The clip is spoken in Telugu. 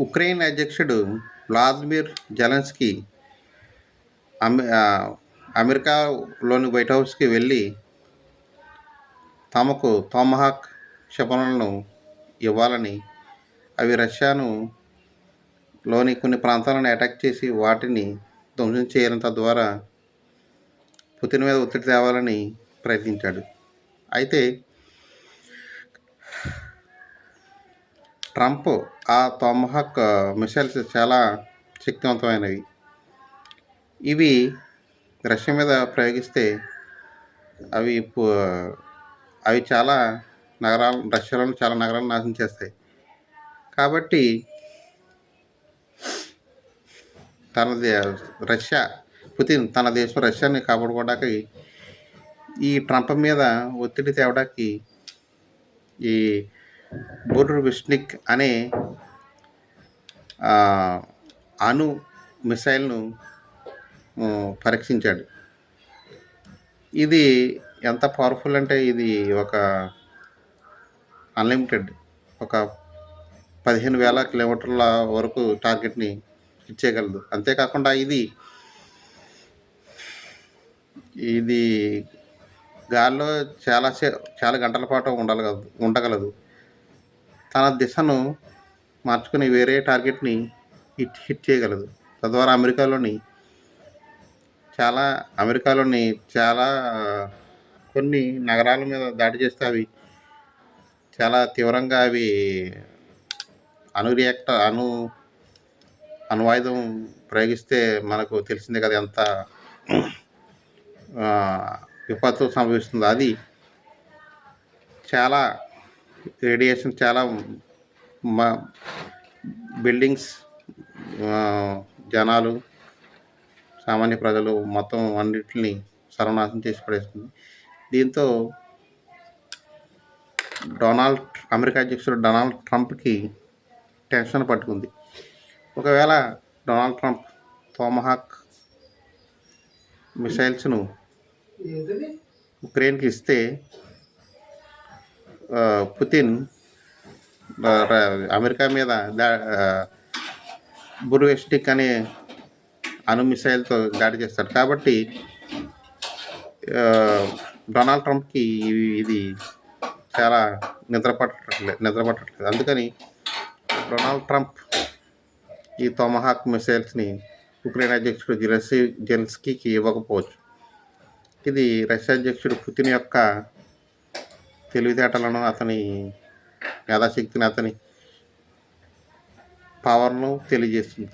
ఉక్రెయిన్ అధ్యక్షుడు వ్లాదిమిర్ జెలెన్స్కీ అమెరికాలోని వైట్ హౌస్కి వెళ్ళి తమకు టొమహాక్ క్షిపణులను ఇవ్వాలని, అవి రష్యాను లోని కొన్ని ప్రాంతాలను అటాక్ చేసి వాటిని ధ్వంసం చేయాలని, తద్వారా పుతిన్ మీద ఒత్తిడి తేవాలని ప్రయత్నించాడు. అయితే ట్రంప్ ఆ టొమహాక్ మిసైల్స్ చాలా శక్తివంతమైనవి. ఇవి రష్యా మీద ప్రయోగిస్తే అవి చాలా రష్యాలోని చాలా నగరాలను నాశనం చేస్తాయి. కాబట్టి పుతిన్ తన దేశం రష్యాని కాపాడుకోవడానికి ఈ ట్రంప్ మీద ఒత్తిడి తేవడానికి ఈ బుర్విస్నిక్ అనే అణు మిసైల్ను పరీక్షించాడు. ఇది ఎంత పవర్ఫుల్ అంటే ఇది ఒక అన్లిమిటెడ్, ఒక 15,000 కిలోమీటర్ల వరకు టార్గెట్ని ఇచ్చేయగలదు. అంతేకాకుండా ఇది గాల్లో చాలా గంటల పాటు ఉండగలదు. తన దిశను మార్చుకుని వేరే టార్గెట్ని హిట్ చేయగలదు. తద్వారా అమెరికాలోని చాలా కొన్ని నగరాల మీద దాడి చేస్తే అవి చాలా తీవ్రంగా అణువాయుధం ప్రయోగిస్తే మనకు తెలిసిందే కదా ఎంత విపత్తు సంభవిస్తుందో. అది చాలా రేడియేషన్, చాలా బిల్డింగ్స్, జనాలు, సామాన్య ప్రజలు మొత్తం అన్నిటిని సర్వనాశనం చేసి పడేస్తుంది. దీంతో అమెరికా అధ్యక్షుడు డొనాల్డ్ ట్రంప్కి టెన్షన్ పట్టుకుంది. ఒకవేళ డొనాల్డ్ ట్రంప్ టొమహాక్ మిసైల్స్ను ఉక్రెయిన్కి ఇస్తే పుతిన్ అమెరికా మీద బుర్విస్నిక్ అనే అణు మిసైల్తో దాడి చేస్తాడు. కాబట్టి డొనాల్డ్ ట్రంప్కి ఇది చాలా నిద్ర పట్టట్లేదు. అందుకని డొనాల్డ్ ట్రంప్ ఈ టొమహాక్ మిసైల్స్ని ఉక్రెయిన్ అధ్యక్షుడు జెలెన్స్కీకి ఇవ్వకపోవచ్చు. ఇది రష్యా అధ్యక్షుడు పుతిన్ యొక్క తెలివితేటలను, అతని మేధాశక్తిని, అతని పవర్ను తెలియజేస్తుంది.